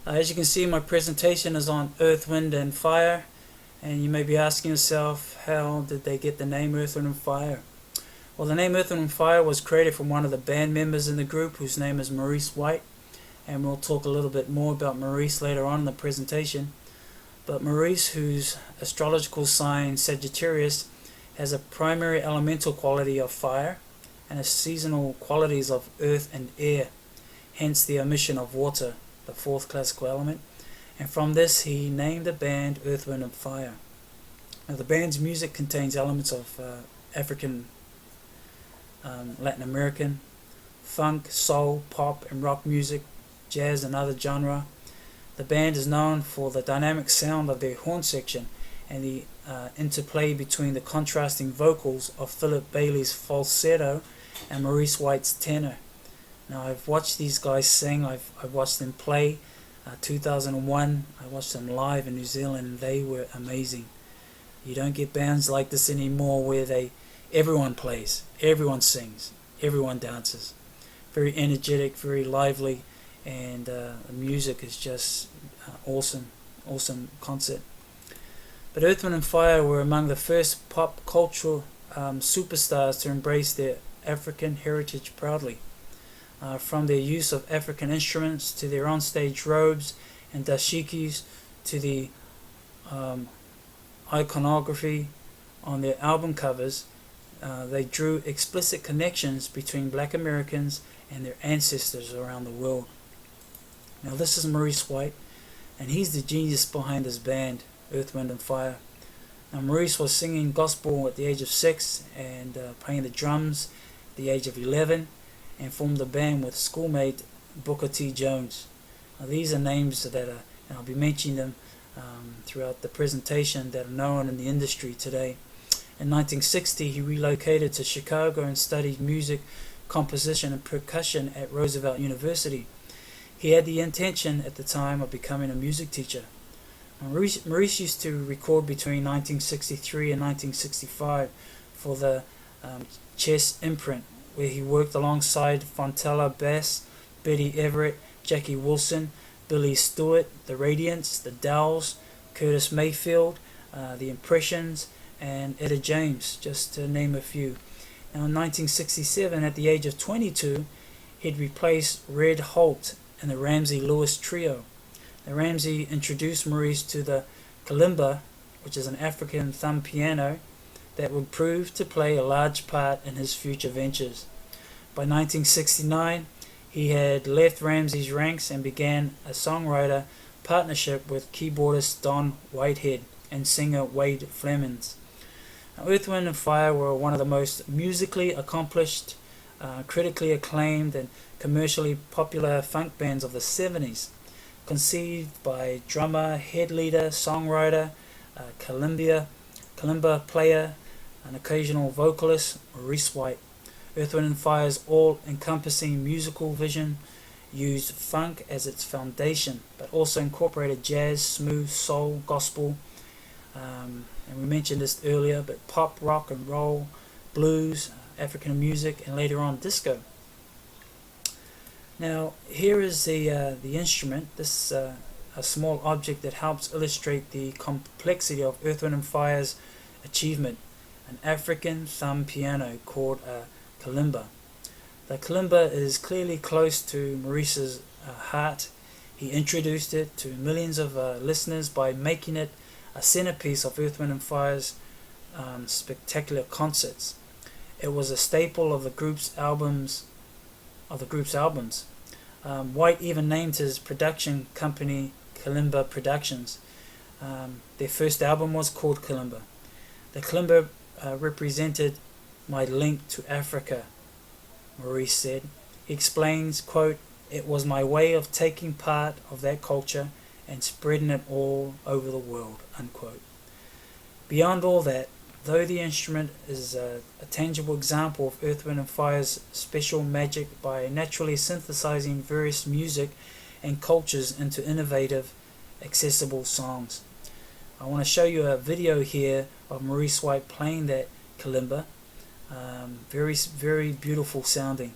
As you can see, my presentation is on Earth, Wind and Fire, and you may be asking yourself, how did they get the name Earth, Wind and Fire? Well, the name Earth, Wind and Fire was created from one of the band members in the group, whose name is Maurice White, and we'll talk a little bit more about Maurice later on in the presentation. But Maurice, whose astrological sign Sagittarius, has a primary elemental quality of fire and a seasonal qualities of earth and air, hence the omission of water, the fourth classical element, and from this he named the band Earth, Wind and Fire. Now, the band's music contains elements of African, Latin American, funk, soul, pop and rock music, jazz and other genre. The band is known for the dynamic sound of their horn section and the interplay between the contrasting vocals of Philip Bailey's falsetto and Maurice White's tenor. Now, I've watched these guys sing, I've watched them play. 2001, I watched them live in New Zealand, and they were amazing. You don't get bands like this anymore where everyone plays, everyone sings, everyone dances. Very energetic, very lively, and the music is just awesome concert. But Earth, Wind and Fire were among the first pop cultural superstars to embrace their African heritage proudly. From their use of African instruments to their onstage robes and dashikis to the iconography on their album covers, they drew explicit connections between black Americans and their ancestors around the world. Now, this is Maurice White, and he's the genius behind this band, Earth, Wind and Fire. Now, Maurice was singing gospel at the age of 6 and playing the drums at the age of 11, and formed a band with schoolmate Booker T. Jones. Now, these are names that are, and I'll be mentioning them throughout the presentation, that are known in the industry today. In 1960, he relocated to Chicago and studied music, composition, and percussion at Roosevelt University. He had the intention at the time of becoming a music teacher. Maurice used to record between 1963 and 1965 for the Chess imprint, where he worked alongside Fontella Bass, Betty Everett, Jackie Wilson, Billy Stewart, the Radiants, the Dowells, Curtis Mayfield, the Impressions, and Etta James, just to name a few. Now, in 1967, at the age of 22, he'd replaced Red Holt in the Ramsey Lewis Trio. Now, Ramsey introduced Maurice to the kalimba, which is an African thumb piano that would prove to play a large part in his future ventures. By 1969, he had left Ramsey's ranks and began a songwriter partnership with keyboardist Don Whitehead and singer Wade Flemings. Now, Earth, Wind and Fire were one of the most musically accomplished, critically acclaimed and commercially popular funk bands of the 70s, conceived by drummer, head leader, songwriter, kalimba player, an occasional vocalist, Maurice White. Earth, Wind and Fire's all-encompassing musical vision used funk as its foundation, but also incorporated jazz, smooth, soul, gospel, and we mentioned this earlier, but pop, rock and roll, blues, African music, and later on disco. Now, here is the instrument. This a small object that helps illustrate the complexity of Earth, Wind and Fire's achievement, an African thumb piano called a kalimba. The kalimba is clearly close to Maurice's heart. He introduced it to millions of listeners by making it a centerpiece of Earth, Wind and Fire's spectacular concerts. It was a staple of the group's albums. White even named his production company Kalimba Productions. Their first album was called Kalimba. The kalimba represented my link to Africa, Maurice said. He explains, quote, "It was my way of taking part of that culture and spreading it all over the world," unquote. Beyond all that, though the instrument is a tangible example of Earth, Wind and Fire's special magic by naturally synthesizing various music and cultures into innovative, accessible songs. I want to show you a video here of Maurice White playing that kalimba. Very, very beautiful sounding.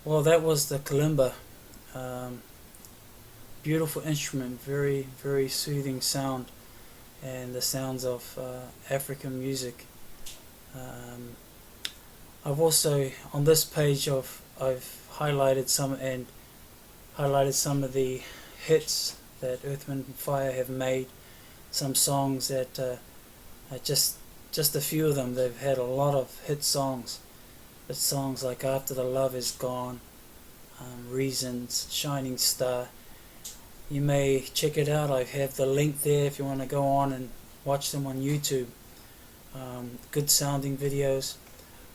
Well, that was the kalimba. Beautiful instrument, very soothing sound, and the sounds of African music. Um, I've also, on this page, I've highlighted some of the hits that Earth, Wind and Fire have made. Some songs that are just a few of them. They've had a lot of hit songs. But songs like After the Love Is Gone, Reasons, Shining Star. You may check it out. I have the link there if you want to go on and watch them on YouTube. Good sounding videos.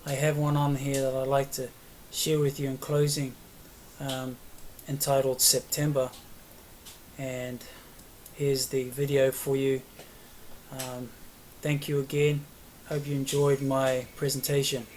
I have one on here that I'd like to share with you in closing, entitled September, and here's the video for you. Thank you again. Hope you enjoyed my presentation.